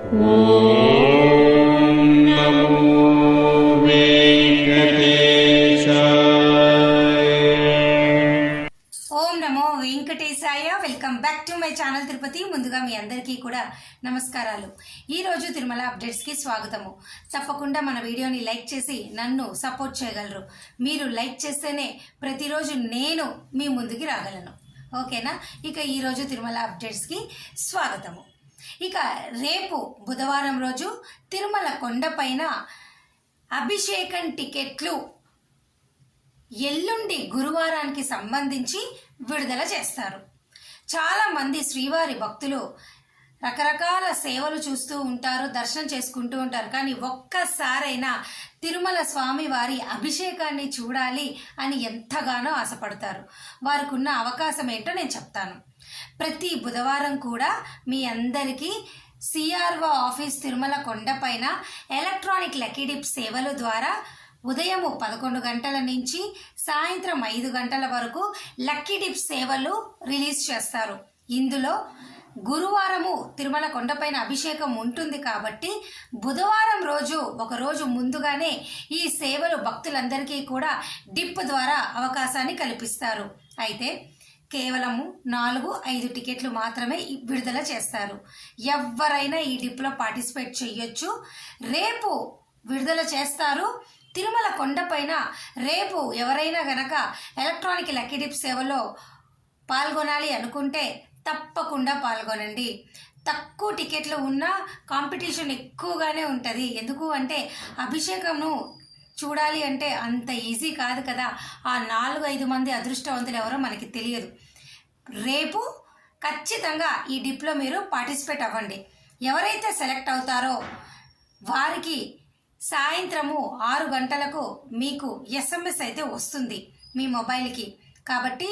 Venkatesaya. Welcome back to my channel Tirupati. ముందుగా మీ అందరికీ కూడా నమస్కారాలు. ఈరోజు తిరుమల అప్డేట్స్కి స్వాగతము. తప్పకుండా మన వీడియోని లైక్ చేసి నన్ను సపోర్ట్ చేయగలరు. మీరు లైక్ చేస్తేనే ప్రతిరోజు నేను మీ ముందుకి రాగలను. ఓకేనా? ఇక ఈరోజు తిరుమల అప్డేట్స్కి స్వాగతము. ఇక రేపు బుధవారం రోజు తిరుమల కొండపైన అభిషేకం టికెట్లు ఎల్లుండి గురువారానికి సంబంధించి విడుదల చేస్తారు. చాలామంది శ్రీవారి భక్తులు రకరకాల సేవలు చూస్తూ ఉంటారు, దర్శనం చేసుకుంటూ ఉంటారు. కానీ ఒక్కసారైనా తిరుమల స్వామి వారి అభిషేకాన్ని చూడాలి అని ఎంతగానో ఆశపడతారు. వారికి ఉన్న అవకాశం ఏంటో నేను చెప్తాను. ప్రతి బుధవారం కూడా మీ అందరికీ సిఆర్ఓ ఆఫీస్ తిరుమల కొండపైన ఎలక్ట్రానిక్ లక్కీ డిప్ సేవల ద్వారా ఉదయం 11 గంటల నుంచి సాయంత్రం 5 గంటల వరకు లక్కీ డిప్ సేవలు రిలీజ్ చేస్తారు. ఇందులో గురువారము తిరుమల కొండపైన అభిషేకం ఉంటుంది కాబట్టి బుధవారం రోజు ఒక రోజు ముందుగానే ఈ సేవలు భక్తులందరికీ కూడా డిప్ ద్వారా అవకాశాన్ని కల్పిస్తారు. అయితే కేవలము 4-5 టికెట్లు మాత్రమే విడుదల చేస్తారు. ఎవరైనా ఈ డిప్లో పార్టిసిపేట్ చేయొచ్చు. రేపు విడుదల చేస్తారు. తిరుమల కొండపైన రేపు ఎవరైనా గనక ఎలక్ట్రానిక్ లక్కీ డిప్ సేవలో పాల్గొనాలి అనుకుంటే తప్పకుండా పాల్గొనండి. తక్కువ టికెట్లు ఉన్నా కాంపిటీషన్ ఎక్కువగానే ఉంటుంది. ఎందుకు అంటే అభిషేకంను చూడాలి అంటే అంత ఈజీ కాదు కదా. ఆ 4-5 మంది అదృష్టవంతులు ఎవరో మనకి తెలియదు. రేపు ఖచ్చితంగా ఈ డిప్లో మీరు పార్టిసిపేట్ అవ్వండి. ఎవరైతే సెలెక్ట్ అవుతారో వారికి సాయంత్రము 6 గంటలకు మీకు SMS అయితే వస్తుంది మీ మొబైల్కి. కాబట్టి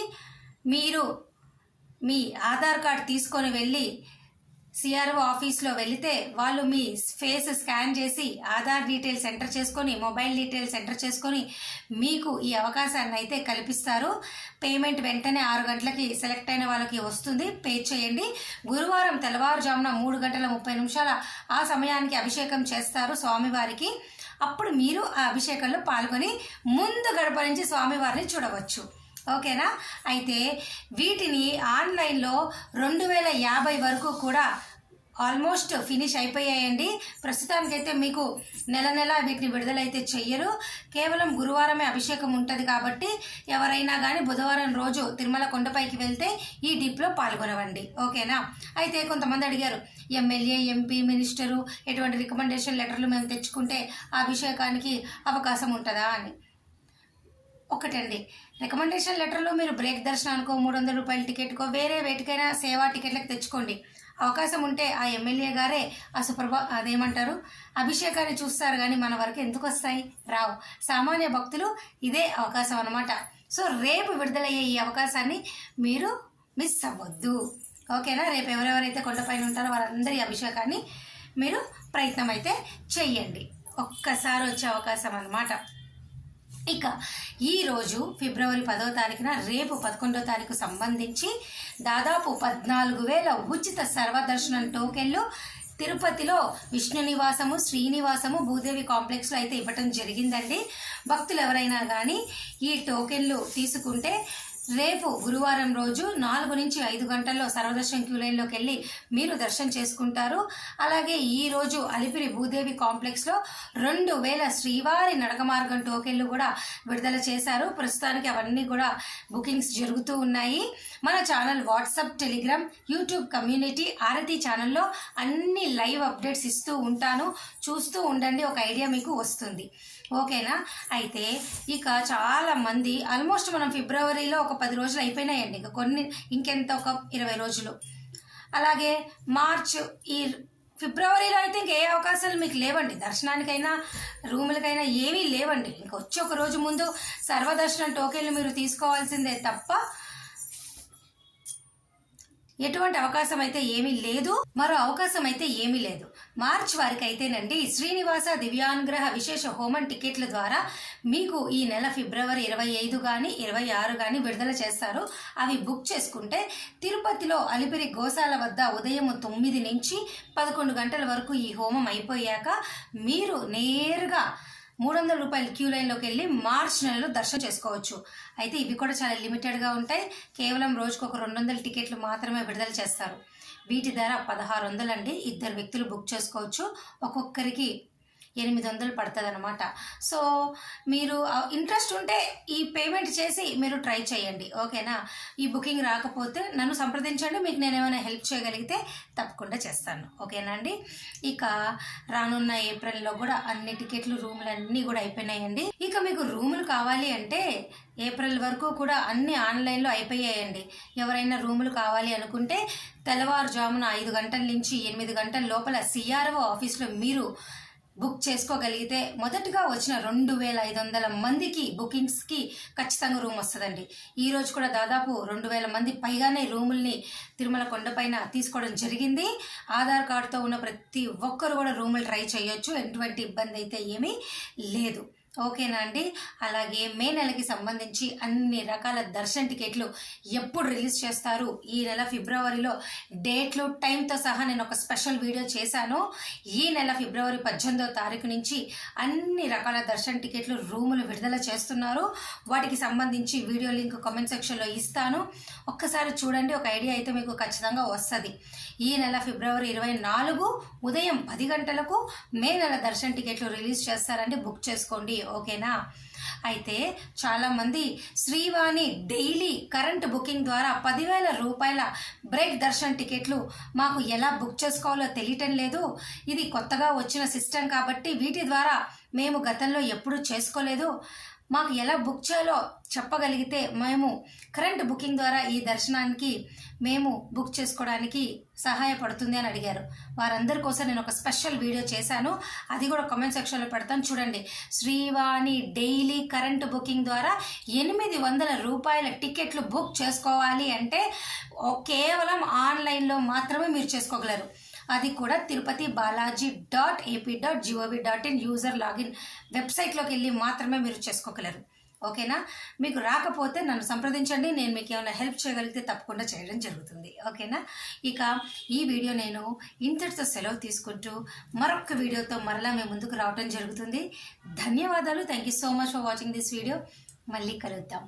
మీరు మీ ఆధార్ కార్డ్ తీసుకొని వెళ్ళి సిఆర్ఓ ఆఫీస్లో వెళితే వాళ్ళు మీ ఫేస్ స్కాన్ చేసి ఆధార్ డీటెయిల్స్ ఎంటర్ చేసుకొని మొబైల్ డీటెయిల్స్ ఎంటర్ చేసుకొని మీకు ఈ అవకాశాన్ని అయితే కల్పిస్తారు. పేమెంట్ వెంటనే 6 గంటలకి సెలెక్ట్ అయిన వాళ్ళకి వస్తుంది. పే చేయండి. గురువారం తెల్లవారుజామున 3:30 ఆ సమయానికి అభిషేకం చేస్తారు స్వామివారికి. అప్పుడు మీరు ఆ అభిషేకంలో పాల్గొని ముందు గడప నుంచి స్వామివారిని చూడవచ్చు. ఓకేనా? అయితే వీటిని ఆన్లైన్లో 2050 వరకు కూడా ఆల్మోస్ట్ ఫినిష్ అయిపోయాయండి. ప్రస్తుతానికైతే మీకు నెల వీటిని విడుదలైతే చెయ్యరు. కేవలం గురువారమే అభిషేకం ఉంటుంది కాబట్టి ఎవరైనా కానీ బుధవారం రోజు తిరుమల కొండపైకి వెళ్తే ఈ డిప్లో పాల్గొనవండి. ఓకేనా? అయితే కొంతమంది అడిగారు, ఎమ్మెల్యే, ఎంపీ, మినిస్టరు ఎటువంటి రికమెండేషన్ లెటర్లు మేము తెచ్చుకుంటే ఆ అభిషేకానికి అవకాశం ఉంటుందా అని. ఒకటండి, రికమెండేషన్ లెటర్లో మీరు బ్రేక్ దర్శనానికో 300 రూపాయల టికెట్కో వేరే వేటికైనా సేవా టికెట్లకు తెచ్చుకోండి. అవకాశం ఉంటే ఆ ఎమ్మెల్యే గారే అదేమంటారు అభిషేకాన్ని చూస్తారు. కానీ మన వరకు ఎందుకు వస్తాయి? రావు. సామాన్య భక్తులు ఇదే అవకాశం అన్నమాట. సో రేపు విడుదలయ్యే ఈ అవకాశాన్ని మీరు మిస్ అవ్వద్దు. ఓకేనా? రేపు ఎవరెవరైతే కొండపైన ఉంటారో వాళ్ళందరి అభిషేకాన్ని మీరు ప్రయత్నం అయితే చెయ్యండి. ఒక్కసారి వచ్చే అవకాశం అన్నమాట. ఇక ఈరోజు ఫిబ్రవరి 10వ తారీఖున రేపు 11వ తారీఖు సంబంధించి దాదాపు 14,000 ఉచిత సర్వదర్శనం టోకెన్లు తిరుపతిలో విష్ణు నివాసము, శ్రీనివాసము, భూదేవి కాంప్లెక్స్లో అయితే ఇవ్వటం జరిగిందండి. భక్తులు ఎవరైనా కానీ ఈ టోకెన్లు తీసుకుంటే రేపు గురువారం రోజు 4 నుంచి 5 గంటల్లో సర్వదర్శనం క్యూ లైన్లోకి వెళ్ళి మీరు దర్శనం చేసుకుంటారు. అలాగే ఈరోజు అలిపిరి భూదేవి కాంప్లెక్స్లో 2,000 శ్రీవారి నడక మార్గం టోకెన్లు కూడా విడుదల చేశారు. ప్రస్తుతానికి అవన్నీ కూడా బుకింగ్స్ జరుగుతూ ఉన్నాయి. మన channel WhatsApp, Telegram, YouTube community Aarathi ఛానల్లో అన్ని లైవ్ అప్డేట్స్ ఇస్తూ ఉంటాను. చూస్తూ ఉండండి, ఒక ఐడియా మీకు వస్తుంది. ఓకేనా? అయితే ఇక చాలా మంది ఆల్మోస్ట్ మనం ఫిబ్రవరిలో ఒక 10 రోజులు అయిపోయినాయండి. ఇంకెంత ఒక 20 రోజులు. అలాగే మార్చ్, ఈ ఫిబ్రవరిలో అయితే ఇంకే అవకాశాలు మీకు లేవండి. దర్శనానికైనా రూములకైనా ఏమీ లేవండి. ఇంక వచ్చి ఒక రోజు ముందు సర్వదర్శనం టోకెన్లు మీరు తీసుకోవాల్సిందే తప్ప ఎటువంటి అవకాశం అయితే ఏమీ లేదు. మరో అవకాశం అయితే ఏమీ లేదు. మార్చ్ వారికి అయితేనండి శ్రీనివాస దివ్యానుగ్రహ విశేష హోమం టికెట్ల ద్వారా మీకు ఈ నెల ఫిబ్రవరి 25 కానీ 26 కానీ విడుదల చేస్తారు. అవి బుక్ చేసుకుంటే తిరుపతిలో అలిపిరి గోశాల వద్ద ఉదయం 9 నుంచి 11 గంటల వరకు ఈ హోమం అయిపోయాక మీరు నేరుగా 300 రూపాయల క్యూ లైన్లోకి వెళ్ళి మార్చ్ నెలలో దర్శనం చేసుకోవచ్చు. అయితే ఇవి కూడా చాలా లిమిటెడ్గా ఉంటాయి. కేవలం రోజుకు ఒక 200 టికెట్లు మాత్రమే విడుదల చేస్తారు. వీటి ధర 1600 అండి. 2 వ్యక్తులు బుక్ చేసుకోవచ్చు. ఒక్కొక్కరికి 800 పడుతుంది అనమాట. సో మీరు ఇంట్రెస్ట్ ఉంటే ఈ పేమెంట్ చేసి మీరు ట్రై చేయండి, ఓకేనా. ఈ బుకింగ్ రాకపోతే నన్ను సంప్రదించండి, మీకు నేను ఏమైనా హెల్ప్ చేయగలిగితే తప్పకుండా చేస్తాను, ఓకేనా అండి. ఇక రానున్న ఏప్రిల్లో కూడా అన్ని టికెట్లు రూములు అన్నీ కూడా అయిపోయినాయండి. ఇక మీకు రూములు కావాలి అంటే ఏప్రిల్ వరకు కూడా అన్ని ఆన్లైన్లో అయిపోయాయండి. ఎవరైనా రూములు కావాలి అనుకుంటే తెల్లవారుజామున 5 గంటల నుంచి 8 గంటల లోపల సిఆర్ఓ ఆఫీస్లో మీరు బుక్ చేసుకోగలిగితే మొదటగా వచ్చిన 2500 మందికి బుకింగ్స్కి ఖచ్చితంగా రూమ్ వస్తుందండి. ఈ రోజు కూడా దాదాపు 2000 మంది పైగానే రూముల్ని తిరుమల కొండపైన తీసుకోవడం జరిగింది. ఆధార్ కార్డుతో ఉన్న ప్రతి ఒక్కరు కూడా రూములు ట్రై చేయొచ్చు, ఎటువంటి ఇబ్బంది అయితే ఏమీ లేదు, ఓకేనా అండి. అలాగే మే నెలకి సంబంధించి అన్ని రకాల దర్శన టికెట్లు ఎప్పుడు రిలీజ్ చేస్తారు, ఈ నెల ఫిబ్రవరిలో డేట్లు టైంతో సహా నేను ఒక స్పెషల్ వీడియో చేశాను. ఈ నెల ఫిబ్రవరి 18వ తారీఖు నుంచి అన్ని రకాల దర్శన టికెట్లు రూములు విడుదల చేస్తున్నారు. వాటికి సంబంధించి వీడియో లింక్ కామెంట్ సెక్షన్లో ఇస్తాను, ఒక్కసారి చూడండి, ఒక ఐడియా అయితే మీకు ఖచ్చితంగా వస్తుంది. ఈ నెల ఫిబ్రవరి 24 ఉదయం 10 గంటలకు మే నెల దర్శన టికెట్లు రిలీజ్ చేస్తారండి, బుక్ చేసుకోండి, ఓకేనా. అయితే చాలామంది శ్రీవాణి డైలీ కరెంట్ బుకింగ్ ద్వారా 10,000 రూపాయల బ్రేక్ దర్శన్ టికెట్లు మాకు ఎలా బుక్ చేసుకోవాలో తెలియటం లేదు, ఇది కొత్తగా వచ్చిన సిస్టమ్ కాబట్టి వీటి ద్వారా మేము గతంలో ఎప్పుడూ చేసుకోలేదు, మాకు ఎలా బుక్ చేయాలో చెప్పగలిగితే మేము కరెంట్ బుకింగ్ ద్వారా ఈ దర్శనానికి మేము బుక్ చేసుకోవడానికి సహాయపడుతుంది అని అడిగారు. వారందరి కోసం నేను ఒక స్పెషల్ వీడియో చేశాను, అది కూడా కామెంట్ సెక్షన్లో పెడతాను చూడండి. శ్రీవాణి డైలీ కరెంట్ బుకింగ్ ద్వారా 800 రూపాయల టికెట్లు బుక్ చేసుకోవాలి అంటే కేవలం ఆన్లైన్లో మాత్రమే మీరు చేసుకోగలరు. అది కూడా Tirupati Balaji .ap.gov.in user login వెబ్సైట్లోకి వెళ్ళి మాత్రమే మీరు చేసుకోగలరు, ఓకేనా. మీకు రాకపోతే నన్ను సంప్రదించండి, నేను మీకు ఏమైనా హెల్ప్ చేయగలిగితే తప్పకుండా చేయడం జరుగుతుంది, ఓకేనా. ఇక ఈ వీడియో నేను ఇంతటితో సెలవు తీసుకుంటూ మరొక వీడియోతో మరలా మేము ముందుకు రావడం జరుగుతుంది. ధన్యవాదాలు. Thank you so much for watching this video. మళ్ళీ కలుద్దాం.